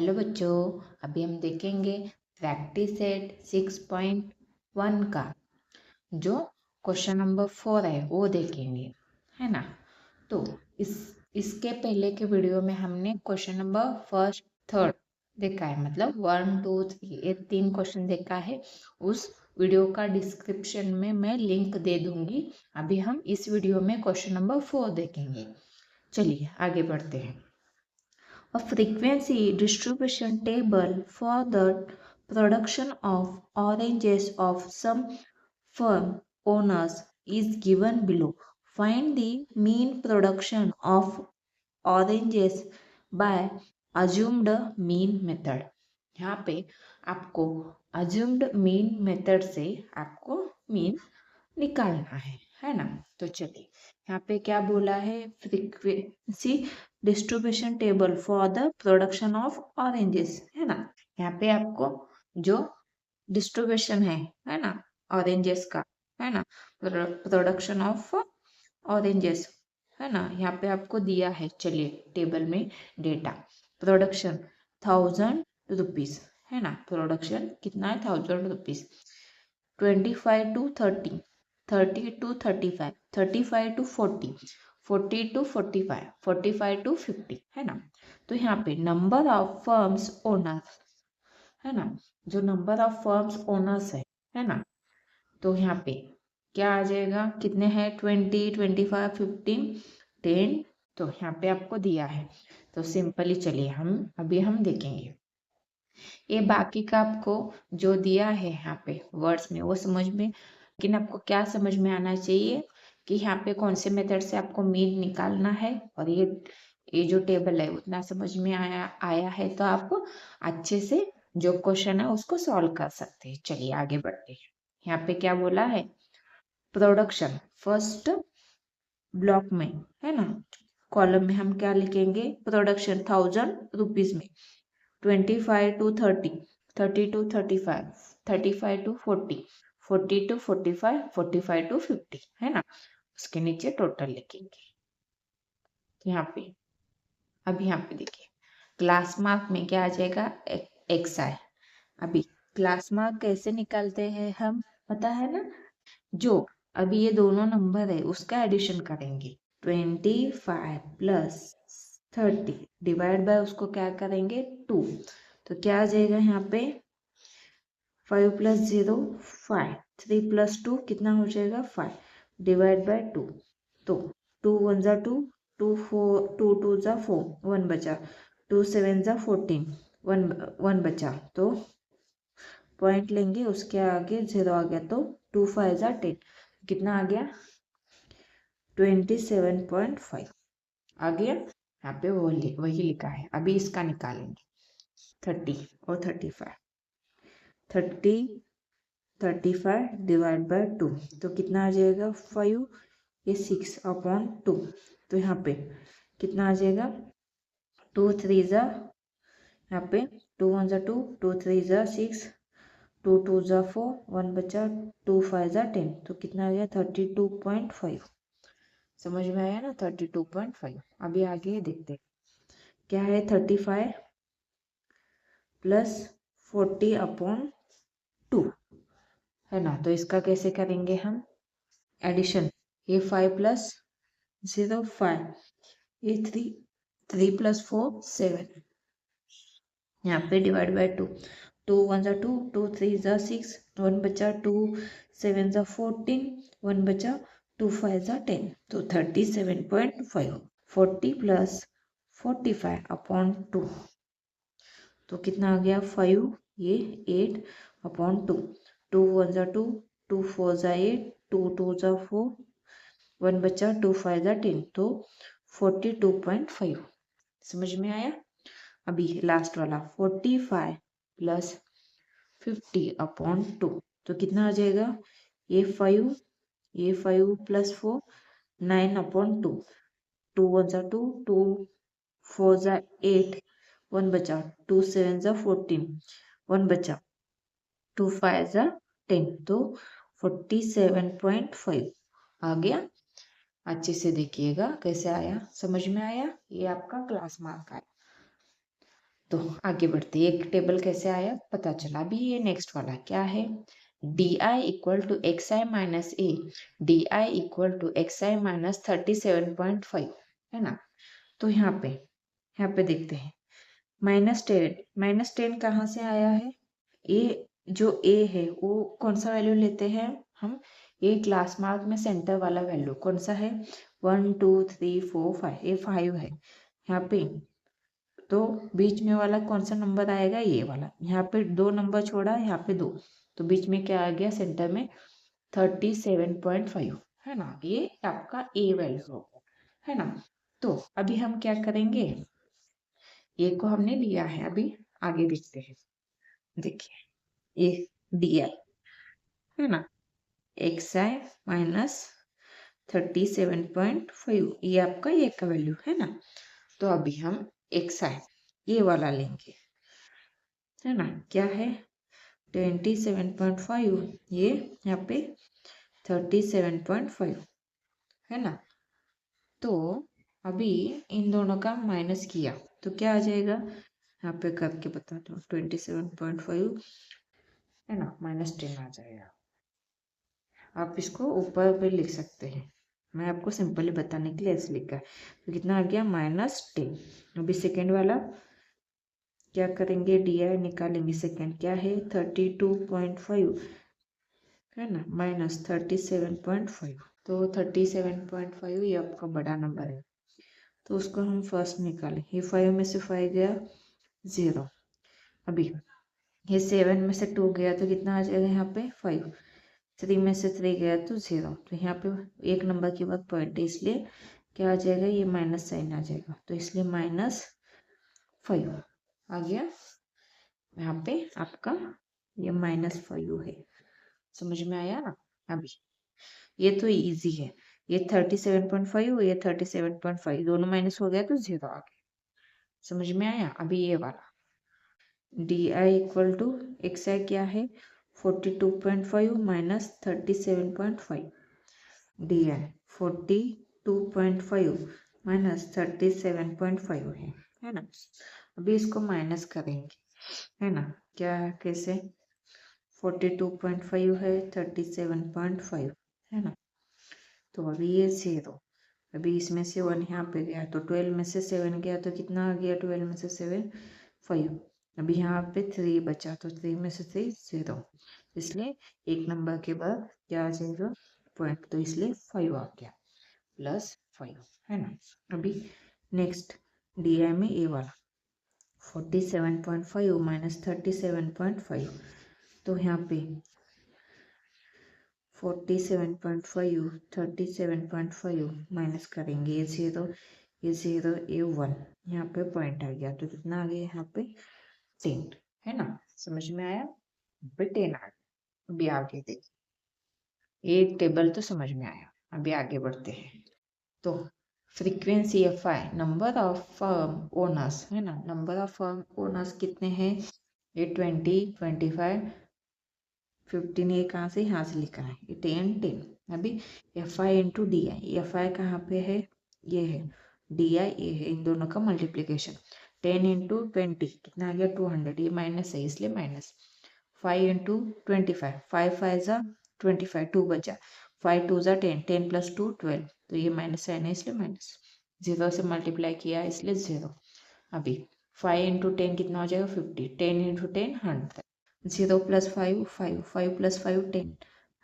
Hello बच्चों, अभी हम देखेंगे प्रैक्टिस सेट 6.1 का जो क्वेश्चन नंबर 4 है वो देखेंगे, है ना। तो इसके पहले के वीडियो में हमने क्वेश्चन नंबर फर्स्ट थर्ड देखा है, मतलब 1 2 3 ये 3 क्वेश्चन देखा है। उस वीडियो का डिस्क्रिप्शन में मैं लिंक दे दूंगी। अभी हम इस वीडियो में क्वेश्चन नंबर 4 देखेंगे। चलिए आगे बढ़ते हैं। A frequency distribution table for the production of oranges of some firm owners is given below. Find the mean production of oranges by assumed mean method. यहाँ पे आपको assumed mean method से आपको mean निकालना है ना। तो चलिए यहाँ पे क्या बोला है, frequency distribution table for the production of oranges, है ना। यहाँ पे आपको जो डिस्ट्रीब्यूशन है ना ऑरेंजेस का, है ना, प्रोडक्शन ऑफ ऑरेंजेस, है ना। यहाँ पे आपको दिया है, चलिए टेबल में डेटा प्रोडक्शन 1000 रुपीज, है ना। प्रोडक्शन कितना है 1000 rupees. 25 to 30, 30 to 35, 35 to 40, 40 to 45, 45 to 50, है ना। तो यहाँ पे नंबर ऑफ फर्म्स ओनर्स, है ना, जो नंबर ऑफ फर्म्स ओनर्स है ना। तो यहाँ पे क्या आ जाएगा, कितने हैं 20, 25, 15, 10। तो यहाँ पे आपको दिया है, तो सिंपली चलिए हम देखेंगे। ये बाकी का आपको जो दिया है यहाँ पे वर्ड्स में वो समझ में, लेकिन आपको क्या समझ में आना चाहिए कि यहाँ पे कौन से मेथड से आपको मीन निकालना है। और ये जो टेबल है उतना समझ में आया है तो आप अच्छे से जो क्वेश्चन है उसको सॉल्व कर सकते हैं। चलिए आगे बढ़ते हैं। यहाँ पे क्या बोला है, प्रोडक्शन फर्स्ट ब्लॉक में, है ना, कॉलम में हम क्या लिखेंगे, प्रोडक्शन 1000 रुपीज में 25 to 30, 30 to 35, 35 to 40, 40 to 45, 45 to 50, है ना। उसके नीचे टोटल लिखेंगे। तो यहाँ पे अभी यहाँ पे देखिए क्लास मार्क में क्या आ जाएगा, एक्स आए। अभी क्लास मार्क कैसे निकालते हैं हम, पता है ना। जो अभी ये दोनों नंबर है उसका एडिशन करेंगे, 25 प्लस 30 डिवाइड बाय उसको क्या करेंगे 2। तो क्या आ जाएगा यहाँ पे 5 प्लस 0 5, 3 प्लस 2 कितना हो जाएगा 5 डिवाइड बाय 2। तो 2 1 जा 2, 2 4, 2 2 जा 4, 1 बचा, 2 7 जा 14, 1 बचा। तो पॉइंट लेंगे, उसके आगे 0 आ गया, तो 2 5 जा 10, कितना आ गया 27.5 आ गया। यहाँ पे वही लिखा है। अभी इसका निकालेंगे 30 और 35, 30 35 डिवाइड बाय 2, तो कितना आ जाएगा 5, ये 6/2। तो यहाँ पे कितना आ जाएगा 2 3 जा, यहाँ पे 2 1 जा 2, 2 3 जा 6, 2 2 जा 4, 1 बचा, 2 5 जा 10। तो कितना आ गया 32.5। समझ में आया ना 32.5। अभी आगे देखते क्या है, 35 प्लस 40/2, है ना। तो इसका कैसे करेंगे हम एडिशन, ये 5 प्लस 0 5, ये 3 प्लस 4 7, यहाँ पे डिवाइड बाय 2, 2 1 जा 2, 2 3 जा 6, 1 बचा, 2 7 जा 14, 1 बचा, 2 5 जा 10। तो 37.5, 40 प्लस 45/2, तो कितना आ गया 5, ये 8/2, 2 1 जा 2, 2 4 जा 8, 2 2 जा 4, 1 बचा, 2 5 जा 10। तो 42.5। समझ में आया। अभी लास्ट वाला 45 प्लस 50/2, तो कितना आ जाएगा, ये 5 प्लस 4 9/2, 2 1 जा 2, 2 4 जा 8, 1 बचा, 2 7 जा 14, 1 बचा, 2 5 जा 10। तो 47.5 आ गया। अच्छे से देखिएगा कैसे आया, समझ में आया। ये आपका क्लास मार्क आया। तो आगे बढ़ते, एक टेबल कैसे आया पता चला। अभी ये नेक्स्ट वाला क्या है, d I equal to x i minus a, d I equal to x i minus 37.5 है ना। तो यहाँ पे देखते हैं -10 कहाँ से आया है, ए जो ए है वो कौन सा वैल्यू लेते हैं हम, ये क्लास मार्क में सेंटर वाला वैल्यू कौन सा है, 1 2 3 4 5, ये 5 है यहाँ पे। तो बीच में वाला कौन सा नंबर आएगा, ये वाला। यहाँ पे 2 नंबर छोड़ा, यहाँ पे 2, तो बीच में क्या आ गया सेंटर में 37.5 है ना, ये आपका ए वैल्यू होगा है ना। तो अभी हम क्या करेंगे, ए को हमने लिया है, अभी आगे देखते हैं। देखिए ये डी आई है ना, एक्स आई माइनस 37.5, ये आपका ये का वैल्यू है ना। तो अभी हम एक्स आई ये वाला लेंगे है ना, क्या है 27.5, ये यहाँ पे 37.5 है ना। तो अभी इन दोनों का माइनस किया तो क्या आ जाएगा, यहाँ पे करके बताता हूँ, 27.5 है ना, -10 आ जाएगा। आप इसको ऊपर पे लिख सकते हैं, मैं आपको सिंपली बताने के लिए ऐसे लिखा है। तो कितना आ गया -10। अभी सेकेंड वाला क्या करेंगे, डी आई निकालेंगे, सेकेंड क्या है 32.5 है ना, -37.5। तो 37.5 ये आपका बड़ा नंबर है, तो उसको हम फर्स्ट निकालें। ये 5 में से 5 गया 0, अभी ये 7 में से 2 गया तो कितना आ जाएगा यहाँ पे 5, 3 में से 3 गया तो 0, तो यहाँ पे एक नंबर के बाद पॉइंट है, इसलिए क्या आ जाएगा, ये माइनस साइन आ जाएगा, तो इसलिए -5 आ गया। यहाँ पे आपका ये -5 है, समझ में आया ना। अभी ये तो इजी है, ये 37.5 ये 37.5 दोनों माइनस हो गया तो 0 आ गया, समझ में आया। अभी ये वाला D I equal to x I क्या है 42.5 माइनस 37.5, डी आई 42.5 माइनस 37.5 है ना। अभी इसको माइनस करेंगे है ना, क्या कैसे 42.5 है 37.5 है ना। तो अभी ये 0, अभी इसमें से 1 यहाँ पे गया तो 12 में से 7 गया तो कितना आ गया, 12 में से 7 5, अभी यहाँ पे 3 बचा तो 3 में से 3 0, इसलिए एक नंबर के बाद क्या आ जाएगा पॉइंट, तो इसलिए 5 आ गया +5 है ना। अभी नेक्स्ट डी आई में ए वाला 47.5 माइनस 37.5, तो यहाँ पे 47.5 37.5 माइनस करेंगे, ये 0 ये 1, यहाँ पे पॉइंट आ गया तो कितना आ गया यहाँ पे 10 है ना, समझ में आया। पे 10 आ गया। अभी आगे देखिए, एक टेबल तो समझ में आया, अभी आगे बढ़ते हैं। तो frequency F I number of firm owners है ना, नंबर ऑफ फर्म ओनर्स कितने हैं, ये 20 25 15, ये कहाँ से यहाँ से लिखा है, ये 10 10। अभी F I into D I, F I कहाँ पे है, ये है, डी आई ये है, इन दोनों का मल्टीप्लीकेशन 10 इंटू 20 कितना आ गया 200, ये माइनस है इसलिए माइनस, 5 इंटू 25 5 5 ज़ा 25 2 बचा, 5 2 ज़ा 10 10 + 2 12, तो ये माइनस साइन है इसलिए माइनस, 0 से मल्टीप्लाई किया इसलिए 0। अभी 5 इंटू 10 कितना हो जाएगा 50, 10 इंटू 10 100, 0 + 5 5 5 + 5 10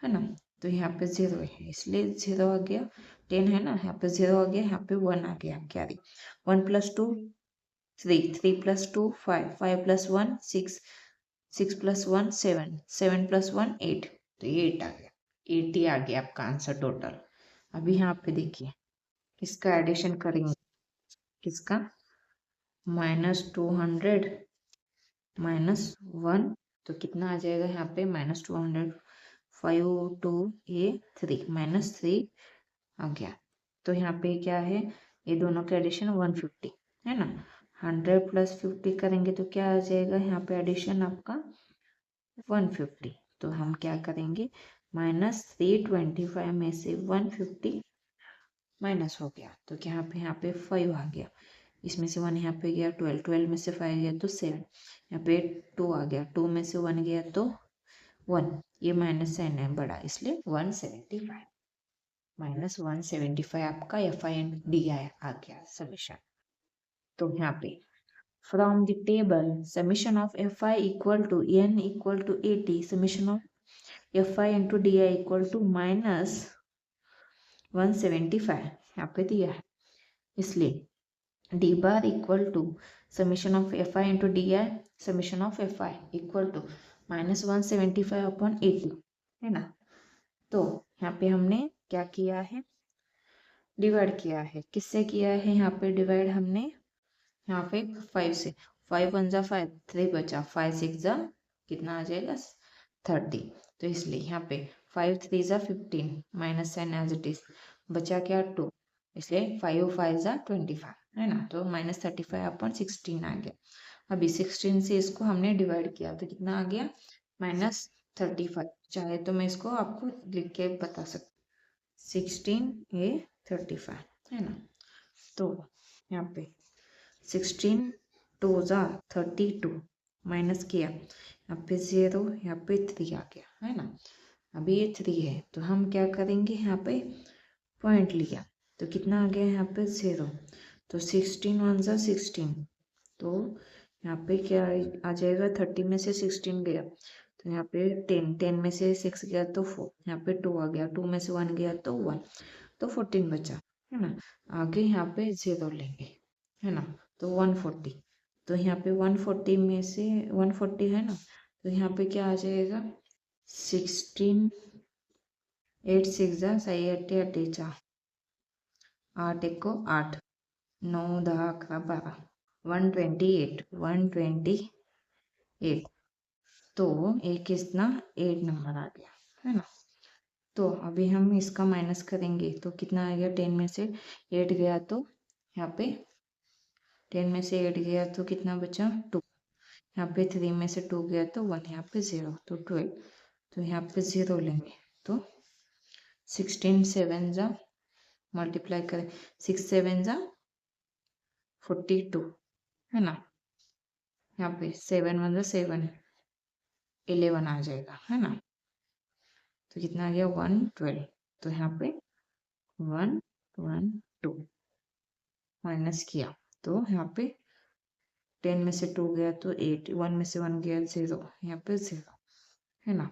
है ना। तो यहाँ पे 0 है इसलिए 0 आ गया, 10 है ना, यहाँ पे 0 आ गया, यहाँ पे 1 आ गया कैरी, 1 + 2 3 3 + 2 5 5 + 1 6 6 + 1 7 7 + 1 8, तो ये 8 आ गया, 80 आ गया आपका आंसर टोटल। अभी यहाँ पे देखिए इसका एडिशन करेंगे, किसका -200 -1, तो कितना आ जाएगा यहाँ पे -200 5 2 ये 3 -3 आ गया। तो यहाँ पे क्या है, ये दोनों का एडिशन 150 है ना, 100 + 50 करेंगे तो क्या आ जाएगा यहाँ पे एडिशन आपका 150। तो हम क्या करेंगे -325 में से 150 माइनस हो गया, तो क्या यहाँ पे 5 आ गया, इसमें से 1 यहाँ पे गया 12, 12 में से 5 गया तो 7, यहाँ पे 2 आ गया, 2 में से 1 गया तो 1, ये माइनस साइन है बड़ा इसलिए 175, -175 आपका FI एंड DI आ गया समीशन। तो यहाँ पे from the table summation of FI equal to N equal to 80, summation of FI into DI equal to -175 यहाँ पे दिया है, इसलिए D bar equal to summation of FI into DI, summation of FI equal to -175 upon 80 है ना। तो यहाँ पे हमने क्या किया है, डिवाइड किया है, किससे किया है, यहाँ पे डिवाइड हमने यहाँ पे 5 से, 5 1 जा 5, 3 बचा, 5 6 जा कितना आ जाएगा 30, तो इसलिए यहाँ पे 5 3 जा 15 minus sign as it is, बचा क्या 2, इसलिए 5 5 जा 25 है ना, तो -35 अपॉन 16 आ गया। अभी 16 से इसको हमने डिवाइड किया तो कितना आ गया -35, चाहे तो मैं इसको आपको लिख के बता सकती, 16 ये 35 है ना। तो यहाँ पे 16 2 जा 32 माइनस किया, यहाँ पे 0 यहाँ पे 3 आ गया है ना। अभी ये 3 है तो हम क्या करेंगे, यहाँ पे पॉइंट लिया तो कितना आ गया यहाँ पे 0, तो 16 1 जा 16, तो यहाँ पे क्या आ जाएगा, 30 में से 16 गया तो यहाँ पे 10, 10 में से 6 गया तो 4, यहाँ पे 2 आ गया, 2 में से 1 गया तो 1, तो 14 बचा है ना। आगे यहाँ पे 0 लेंगे है ना, तो 140, तो यहाँ पे 140 में से 140 है ना, तो यहाँ पे क्या आ जाएगा 16 8 6 जा सही 8 8 8 1 को 8 9 10 11 12 128 128, तो एक कितना 8 नंबर आ गया है ना। तो अभी हम इसका माइनस करेंगे तो कितना आ गया, 10 में से 8 गया तो यहाँ पे 10 में से 8 गया तो कितना बचा 2, यहाँ पे 3 में से 2 गया तो 1, यहाँ पे 0 तो 12, तो यहाँ पे 0 लेंगे तो 16 7 जा मल्टीप्लाई करें 6 7 जा 42 है ना, यहाँ पे 7 1 जा 7 11 आ जाएगा है ना, तो कितना आ गया 112, तो यहाँ पे 112 माइनस किया तो यहाँ पे 10 में से 2 गया तो 8, 1 में से 1 गया 0, यहाँ पे 0 है ना,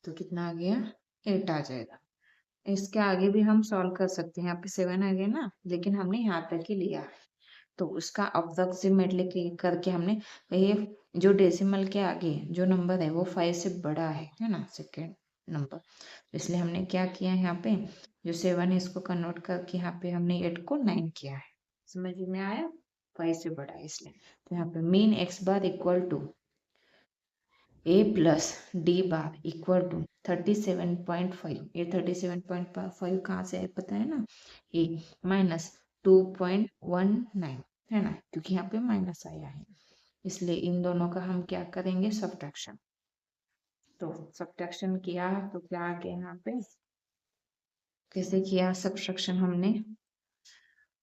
तो कितना आ गया 8 आ जाएगा। इसके आगे भी हम सॉल्व कर सकते हैं, यहाँ पे 7 आ गया ना, लेकिन हमने यहाँ तक ही लिया है तो उसका अप्रोक्सीमेटली करके हमने ये जो डेसिमल के आगे जो नंबर है वो 5 से बड़ा है ना सेकेंड नंबर, इसलिए हमने क्या किया है, यहाँ पे जो 7 है इसको कन्वर्ट करके यहाँ पे हमने 8 को 9 किया है, समझ में आया, 5 से बड़ा है इसलिए। तो यहाँ पे mean x bar equal to a plus d bar equal to 37.5, ये 37.5 कहाँ से है पता है ना, a माइनस 2.19 है ना, क्योंकि यहाँ पे माइनस आया है, इसलिए इन दोनों का हम क्या करेंगे सब्ट्रैक्शन, तो सब्ट्रैक्शन किया तो क्या आ गया यहाँ पे, कैसे किया सब्ट्रैक्शन हमने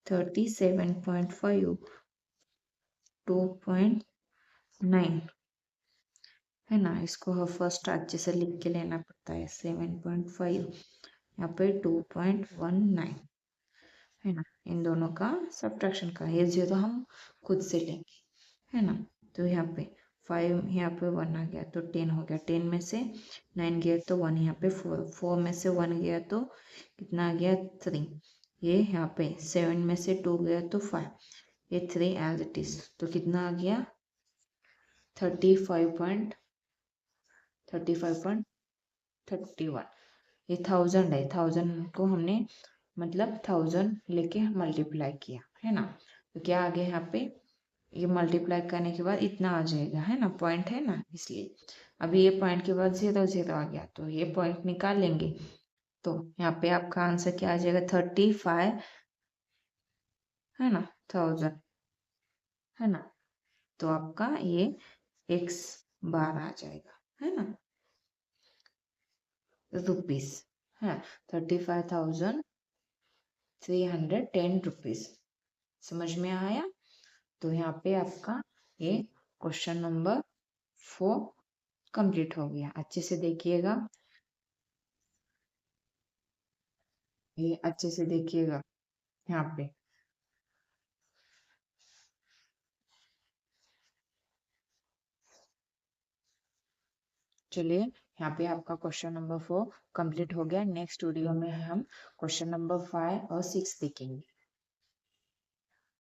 37.5 2.9 है ना, इसको फर्स्ट अच्छे से लिख के लेना पड़ता है, 7.5 यहाँ पे 2.19 है ना, इन दोनों का सब्ट्रैक्शन का, ये 0 हम खुद से लेंगे है ना, तो यहाँ पे 5 यहाँ पे 1 आ गया तो 10 हो गया, 10 में से 9 गया तो 1, यहाँ पे 4, 4 में से 1 गया तो कितना आ गया 3, ये यहाँ पे 7 में से 2 गया तो 5, ये 3 एज इट इज, तो कितना आ गया 35.31, ये 1000 है, 1000 को हमने मतलब 1000 लेके मल्टीप्लाई किया है ना, तो क्या आ गया यहाँ पे, ये मल्टीप्लाई करने के बाद इतना आ जाएगा है ना, पॉइंट है ना, इसलिए अभी ये पॉइंट के बाद 0 0 आ गया तो ये पॉइंट निकाल लेंगे, तो यहाँ पे आपका आंसर क्या आ जाएगा 35 है ना 1000 है ना, तो आपका ये x बार आ जाएगा है ना रुपीस है, 35,310 रुपीज समझ में आया? तो यहाँ पे आपका ये क्वेश्चन नंबर 4 कंप्लीट हो गया। अच्छे से देखिएगा, ये अच्छे से देखिएगा यहाँ पे। चलिए, यहाँ पे आपका क्वेश्चन नंबर 4 कंप्लीट हो गया। नेक्स्ट वीडियो में हम क्वेश्चन नंबर 5 और 6 देखेंगे।